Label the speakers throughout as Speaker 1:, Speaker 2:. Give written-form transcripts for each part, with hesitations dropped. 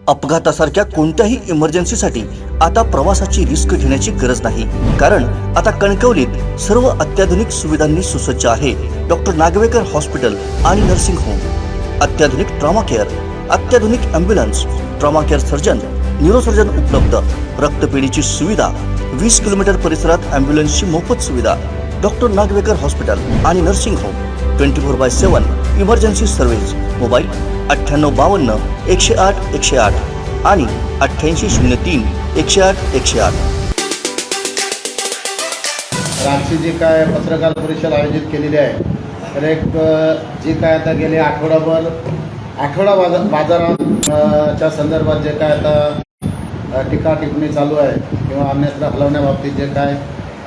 Speaker 1: अपघातासारख्या कोणत्याही इमर्जन्सीसाठी आता प्रवासाची रिस्क घेण्याची गरज नाही, कारण आता कणकवलीत सर्व अत्याधुनिक सुविधांनी सुसज्ज आहे डॉक्टर नागवेकर हॉस्पिटल आणि नर्सिंग होम। अत्याधुनिक ट्रॉमा केअर, अत्याधुनिक ambulance, trauma care surgeon, neurosurgeon उपलब्ध, रक्तपेढीची सुविधा, 20 किलोमीटर परिसरात ॲम्ब्युलन्सची मोफत सुविधा। डॉक्टर नागवेकर हॉस्पिटल आणि nursing home 24/7 emergency service. Mobile 9852 108 108 आणि 8803 108 108।
Speaker 2: आजची जी काय पत्रकार परिषद आयोजित केलेली आहे, तर एक जी काय आता गेले आठवडा बाजाराच्या संदर्भात जे काय आता टीका टिप्पणी चालू आहे किंवा अन्यत्र हलवण्याबाबतीत जे काय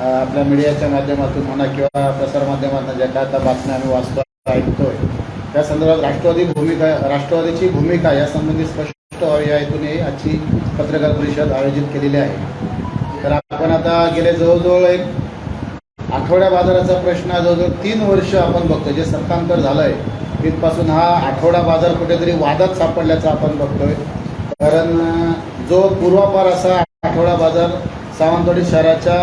Speaker 2: आपल्या मीडियाच्या माध्यमातून म्हणा किंवा प्रसारमाध्यमातून जे काय आता बातम्या आम्ही वाचतो ऐकतोय, त्या संदर्भात राष्ट्रवादीची भूमिका यासंबंधी स्पष्ट व्हावी या हेतूने आजची पत्रकार परिषद आयोजित केलेली आहे। तर आपण आता गेले जवळजवळ एक आठवड्या बाजाराचा प्रश्न जवळजवळ 3 वर्ष आपण बघतोय, जे सत्तांतर झालं आहे तिथपासून हा आठवडा बाजार कुठेतरी वादात सापडल्याचं आपण बघतोय। कारण जो पूर्वापार असा आठवडा बाजार सावंतवाडी शहराच्या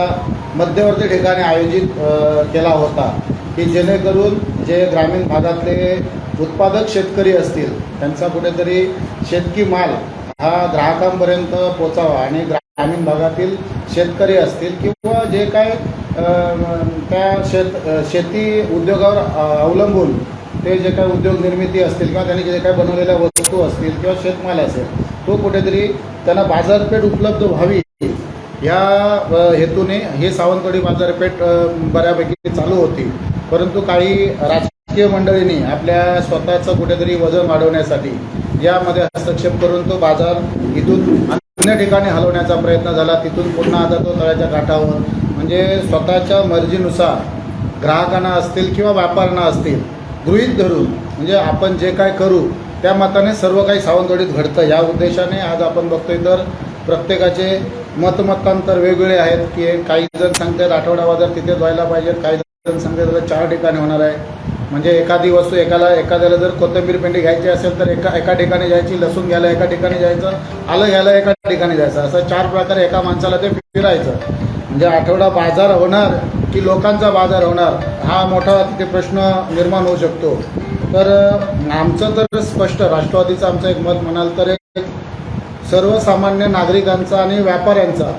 Speaker 2: मध्यवर्ती ठिकाणी आयोजित केला होता की जेणेकरून जे ग्रामीण भागातले उत्पादक शेतकरी असतील त्यांचा कुठेतरी शेतकी माल हा ग्राहकांपर्यंत पोचावा आणि ग्रामीण भागातील शेतकरी असतील किंवा जे काय त्या शेती उद्योगावर अवलंबून ते जे काय उद्योग निर्मिती असतील किंवा त्यांनी जे काय बनवलेल्या वस्तू असतील किंवा शेतमाल असेल तो कुठेतरी त्यांना बाजारपेठ उपलब्ध व्हावी या हेतूने हे सावंतवाडी बाजारपेठ बऱ्यापैकी चालू होती। परंतु काही राजकीय मंडळींनी आपल्या स्वतःचं कुठेतरी वजन वाढवण्यासाठी यामध्ये हस्तक्षेप करून तो बाजार इथून अन्य ठिकाणी हलवण्याचा प्रयत्न झाला। तिथून पुन्हा आता तो तळ्याच्या काठावर म्हणजे स्वतःच्या मर्जीनुसार ग्राहकांना असतील किंवा व्यापाऱ्यांना असतील गृहीत धरून म्हणजे आपण जे काय करू त्या मताने सर्व काही सावंतवाडीत घडतं या उद्देशाने आज आपण बघतोय। तर प्रत्येकाचे मतांतर वेगवेगळे आहेत की काही जण सांगतात आठवडा बाजार तिथेच व्हायला पाहिजे, काही जण सांगतात 4 ठिकाणी होणार आहे। म्हणजे एखादी वस्तू एखाद्याला जर कोथिंबीर पेंडी घ्यायची असेल तर एका ठिकाणी जायची, लसूण घ्यायला एका ठिकाणी जायचं, आलं घ्यायला एका ठिकाणी जायचं, असं 4 प्रकारे एका माणसाला ते फिरायचं। म्हणजे आठवडा बाजार होणार की लोकांचा बाजार होणार हा मोठा तिथे प्रश्न निर्माण होऊ शकतो। तर आमचं तर स्पष्ट राष्ट्रवादीचं आमचं एक मत म्हणाल तर एक सर्वसामान्य नागरिकांचा आणि व्यापाऱ्यांचा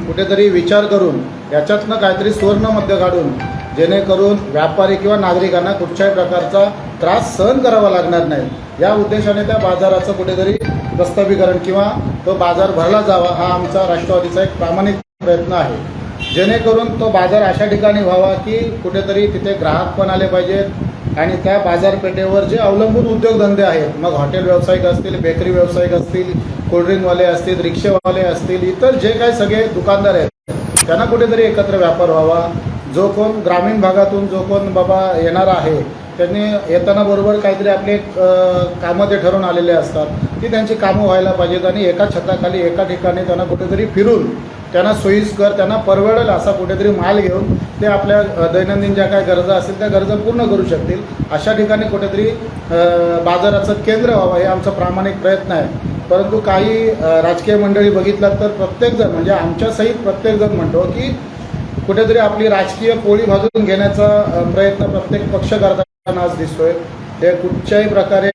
Speaker 2: कुठेतरी विचार करून याच्यातनं काहीतरी सुवर्ण मध्य काढून जेणेकरून व्यापारी किंवा नागरिकांना कुठच्याही प्रकारचा त्रास सहन करावा लागणार नाही या उद्देशाने त्या बाजाराचं कुठेतरी प्रस्तावीकरण किंवा तो बाजार भरला जावा हा आमचा राष्ट्रवादीचा एक प्रामाणिक प्रयत्न आहे। जेणेकरून तो बाजार अशा ठिकाणी व्हावा की कुठेतरी तिथे ग्राहक पण आले पाहिजेत आणि त्या बाजारपेठेवर जे अवलंबून उद्योगधंदे आहेत, मग हॉटेल व्यावसायिक असतील, बेकरी व्यावसायिक असतील, कोल्ड्रिंकवाले असतील, रिक्षेवाले असतील, इतर जे काही सगळे दुकानदार आहेत त्यांना कुठेतरी एकत्र व्यापार व्हावा। जो कोण ग्रामीण भागातून जो कोण बाबा येणार आहे त्यांनी येताना बरोबर काहीतरी आपले कामं ते ठरवून आलेले असतात की त्यांची कामं व्हायला पाहिजेत आणि एका छताखाली एका ठिकाणी त्यांना कुठेतरी फिरून त्यांना सोयीस्कर त्यांना परवडेल असा कुठेतरी माल घेऊन ते आपल्या दैनंदिन ज्या काही गरजा असतील त्या गरजा पूर्ण करू शकतील अशा ठिकाणी कुठेतरी बाजाराचं केंद्र व्हावं हे आमचा प्रामाणिक प्रयत्न आहे। परंतु काही राजकीय मंडळी बघितलात तर प्रत्येकजण म्हणजे आमच्यासहित प्रत्येकजण म्हणतो की कुठेतरी आपली राजकीय पोळी भाजून घेण्याचा प्रयत्न प्रत्येक पक्ष करताना आज दिसतोय। ते कुठच्याही प्रकारे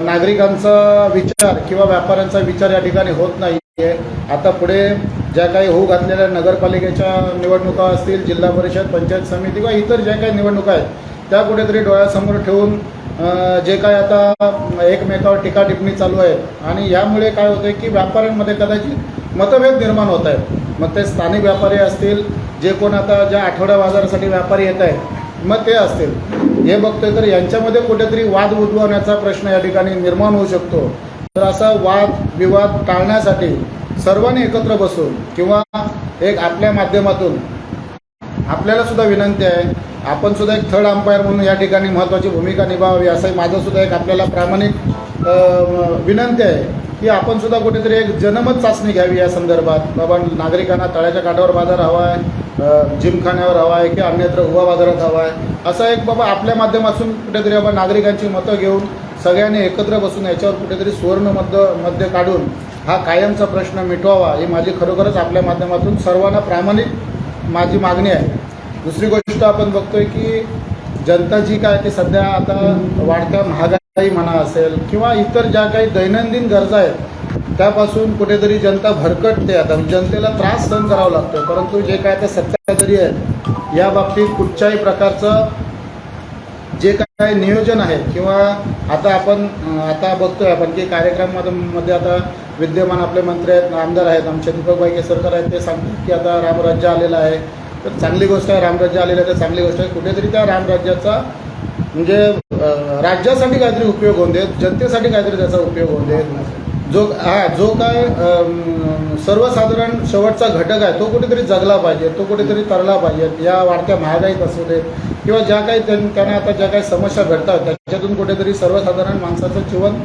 Speaker 2: नागरिकांचा विचार किंवा व्यापाऱ्यांचा विचार या ठिकाणी होत नाही आहे। आता पुढे ज्या काही होऊ घातलेल्या नगरपालिकेच्या निवडणुका असतील, जिल्हा परिषद, पंचायत समिती किंवा इतर ज्या काही निवडणुका आहेत त्या कुठेतरी डोळ्यासमोर ठेवून जे काय आता एकमेकावर टीका टिप्पणी चालू आहे आणि यामुळे काय होतं की व्यापाऱ्यांमध्ये कदाचित मतभेद निर्माण होत आहेत। मग ते स्थानिक व्यापारी असतील, जे कोण आता ज्या आठवडा बाजारासाठी व्यापारी येत आहेत मग ते असतील, हे बघतोय तर यांच्यामध्ये कुठेतरी वाद उद्भवण्याचा प्रश्न या ठिकाणी निर्माण होऊ शकतो। तर असा वाद विवाद टाळण्यासाठी सर्वांनी एकत्र बसून किंवा एक आपल्या माध्यमातून आपल्याला सुद्धा विनंती आहे, आपण सुद्धा एक थर्ड अंपायर म्हणून या ठिकाणी महत्त्वाची भूमिका निभावावी असं माझं सुद्धा एक आपल्याला प्रामाणिक विनंती आहे की आपण सुद्धा कुठेतरी एक जनमत चाचणी घ्यावी या संदर्भात। बाबा नागरिकांना तळ्याच्या काठावर बाजार हवा आहे, जिमखान्यावर हवा आहे की अन्यत्र उभा बाजारात हवा आहे, असा एक बाबा आपल्या माध्यमातून कुठेतरी बाबा नागरिकांची मतं घेऊन सगळ्यांनी एकत्र बसून याच्यावर कुठेतरी सुवर्ण मध्य काढून हा कायमचा प्रश्न मिटवावा ही माझी खरोखरच आपल्या माध्यमातून सर्वांना प्रामाणिक माझी मागणी आहे. दुसरी गोष्ट आपण बघतोय की जनता जी काय ती सध्या आता वाढत्या महागाई म्हणा असेल किंवा इतर ज्या काही दैनंदिन गरजा आहेत त्यापासून कुठेतरी जनता भरकटते. आता जनतेला त्रास सहन करावा लागतो, परंतु जे काय आता सत्ताधारी आहेत या बाबतीत कुठच्याही प्रकारचं जे काय नियोजन आहे किंवा आता बघतोय आपण की कार्यक्रमामध्ये आता विद्यमान आपले मंत्री आहेत, आमदार आहेत, आमचे दीपकभाई केसरकर आहेत, ते सांगतात की आता रामराज्य आलेलं आहे. तर चांगली गोष्ट आहे, रामराज्य आलेलं आहे तर चांगली गोष्ट आहे. कुठेतरी त्या रामराज्याचा म्हणजे राज्यासाठी काहीतरी उपयोग होऊन देत, जनतेसाठी काहीतरी त्याचा उपयोग होऊन देत. जो काय सर्वसाधारण शेवटचा घटक आहे तो कुठेतरी जगला पाहिजे, तो कुठेतरी तरला पाहिजे. या वाढत्या महागाईत असू दे किंवा ज्या काही त्यांना आता ज्या काही समस्या घडतात त्याच्यातून कुठेतरी सर्वसाधारण माणसाचं जीवन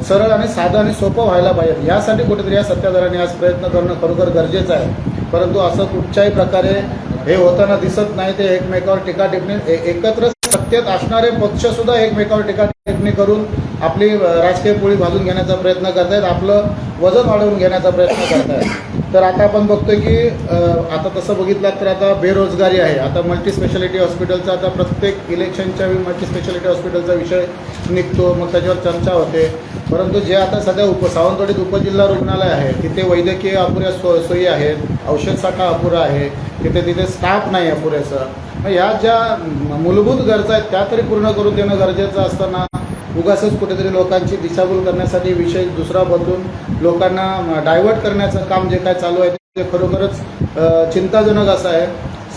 Speaker 2: सरळ आणि साधं आणि सोपं व्हायला पाहिजे. यासाठी कुठेतरी या सत्ताधाऱ्यांनी आज प्रयत्न करणं खरोखर गरजेचं आहे. परंतु असं कुठच्याही प्रकारे हे होताना दिसत नाही. ते एकमेकावर टीका टिप्पणी एकत्र सत्तेत असणारे पक्षसुद्धा एकमेकावर टीका टिप्पणी करून आपली राजकीय पोळी भाजून घेण्याचा प्रयत्न करत आहेत, आपलं वजन वाढवून घेण्याचा प्रयत्न करत आहेत. तर आता आपण बघतोय की आता तसं बघितलं तर आता बेरोजगारी आहे. आता मल्टी स्पेशालिटी हॉस्पिटलचा आता प्रत्येक इलेक्शनच्या वेळी मल्टी स्पेशालिटी हॉस्पिटलचा विषय निघतो, मग त्याच्यावर चर्चा होते. परंतु जे आता सध्या सावंतवाडीत उपजिल्हा रुग्णालय आहे तिथे वैद्यकीय अपुऱ्या सोयी आहेत, औषध साठा अपुरा आहे, तिथे स्टाफ नाही आहे पुरेसं. मग ह्या ज्या मूलभूत गरजा आहेत त्या तरी पूर्ण करून देणं गरजेचं असताना उगाचच कुठेतरी लोकांची दिशाभूल करण्यासाठी विषय दुसरा बदलून लोकांना डायव्हर्ट करण्याचं काम जे काय चालू आहे ते खरोखरच चिंताजनक असं आहे.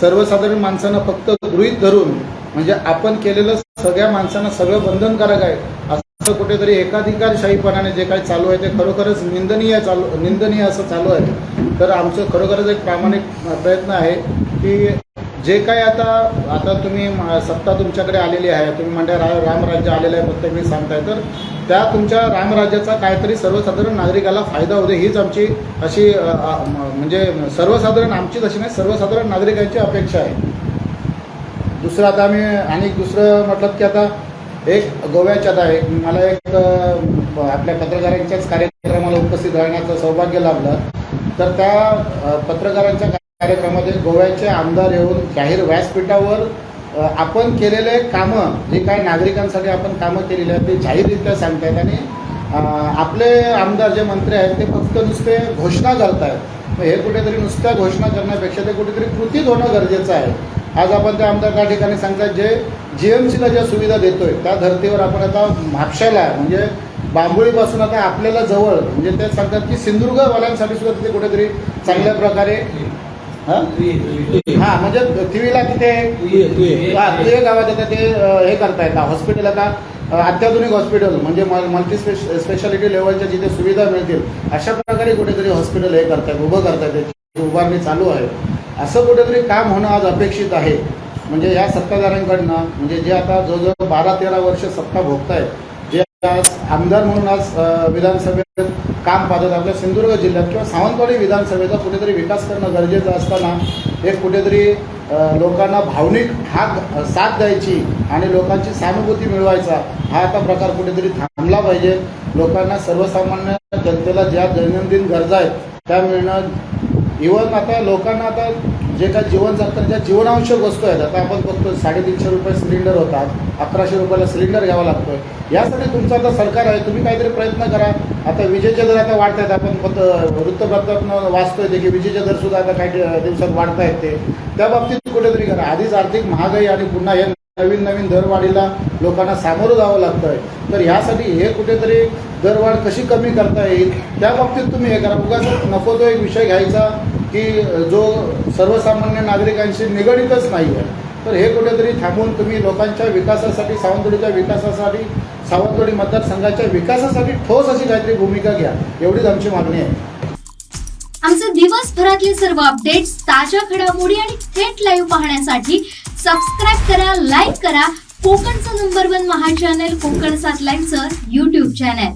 Speaker 2: सर्वसाधारण माणसांना फक्त गृहीत धरून म्हणजे आपण केलेलं सगळ्या माणसांना सगळं बंधनकारक आहे असं कुठेतरी एकाधिकारशाहीपणाने जे काही चालू आहे ते खरोखरच निंदनीय असं चालू आहे. तर आमचं खरोखरच एक प्रामाणिक प्रयत्न आहे की जे काय आता तुम्ही सत्ता तुमच्याकडे आलेली आहे, तुम्ही म्हणताय रामराज्य आलेलं आहे प्रत्येक वेळी सांगताय, तर त्या तुमच्या रामराज्याचा काहीतरी सर्वसाधारण नागरिकाला फायदा होते हीच आमची अशी म्हणजे सर्वसाधारण आमचीच अशी नाही सर्वसाधारण नागरिकांची अपेक्षा आहे. दुसरं आता आम्ही दुसरं म्हटलं की आता एक गोव्याच्यात आहे, मला एक आपल्या पत्रकारांच्याच कार्यक्रमाला उपस्थित राहण्याचं सौभाग्य लाभलं. तर त्या पत्रकारांच्या कार्यक्रमामध्ये गोव्याचे आमदार येऊन जाहीर व्यासपीठावर आपण केलेले कामं जे काय नागरिकांसाठी आपण कामं केलेली आहेत ते जाहीररित्या सांगतायत आणि आपले आमदार जे मंत्री आहेत ते फक्त नुसते घोषणा करत आहेत. हे कुठेतरी नुसत्या घोषणा करण्यापेक्षा ते कुठेतरी कृतीत होणं गरजेचं आहे. आज आपण त्या आमदार त्या ठिकाणी सांगतात जे GMCला ज्या सुविधा देतोय त्या धर्तीवर आपण आता म्हापशाला म्हणजे बांबोळीपासून आता आपल्याला जवळ म्हणजे ते सांगतात की सिंधुदुर्गवाल्यांसाठी सुद्धा तिथे कुठेतरी चांगल्या प्रकारे म्हणजे TVला तिथे गावात आता ते हे करतायत हॉस्पिटल आता अत्याधुनिक हॉस्पिटल म्हणजे मल्टी स्पेशालिटी लेवलच्या जिथे सुविधा मिळतील अशा प्रकारे कुठेतरी हॉस्पिटल हे करतायत उभं करतायत उभारणी चालू आहे. असं कुठेतरी काम होणं आज अपेक्षित आहे. म्हणजे या सत्ताधाऱ्यांकडनं म्हणजे जे आता जवळजवळ 12-13 वर्ष सत्ता भोगतायत, जे आज आमदार म्हणून आज विधानसभेत काम पाहतात आपल्या सिंधुदुर्ग जिल्ह्यात किंवा सावंतवाडी विधानसभेचा कुठेतरी विकास करणं गरजेचं असताना एक कुठेतरी लोकांना भावनिक साथ द्यायची आणि लोकांची सहानुभूती मिळवायचा हा आता प्रकार कुठेतरी थांबला पाहिजे. लोकांना सर्वसामान्य जनतेला ज्या दैनंदिन गरजा आहेत त्या मिळणं इव्हन आता लोकांना आता जे काय जीवन जगतात ज्या जीवनावश्यक वस्तू आहेत आता आपण बघतो 350 रुपये सिलेंडर होतात, 1100 रुपयाला सिलेंडर घ्यावा लागतोय. यासाठी तुमचं आता सरकार आहे, तुम्ही काहीतरी प्रयत्न करा. आता विजेचे दर आता वाढत आहेत, आपण फक्त वृत्तपत्रातून वाचतोय ते की विजेचे दर सुद्धा आता काही दिवसात वाढत आहेत. ते त्या बाबतीत कुठेतरी करा. आधीच आर्थिक महागाई आणि पुन्हा हे नवीन दरवाढीला लोकांना सामोरं जावं लागतंय. तर ह्यासाठी हे कुठेतरी दरवाढ कशी कमी करता येईल त्या बाबतीत तुम्ही हे करा. उगाच नको तो एक विषय घ्यायचा की जो सर्वसामान्य नागरिकांशी निगडीतच नाही आहे. तर हे कुठेतरी थांबून तुम्ही लोकांच्या विकासासाठी सावंतवाडीच्या विकासासाठी सावंतवाडी मतदारसंघाच्या विकासासाठी ठोस अशी काहीतरी भूमिका घ्या एवढीच आमची मागणी आहे.
Speaker 3: आमचे दिवसभरातले सर्व अपडेट्स ताज्या घडामोडी आणि थेट लाईव्ह पाहण्यासाठी सबस्क्राईब करा, लाईक करा कोकणचं नंबर 1 महा चॅनल कोकण 7 लाईव्हचं YouTube चॅनल.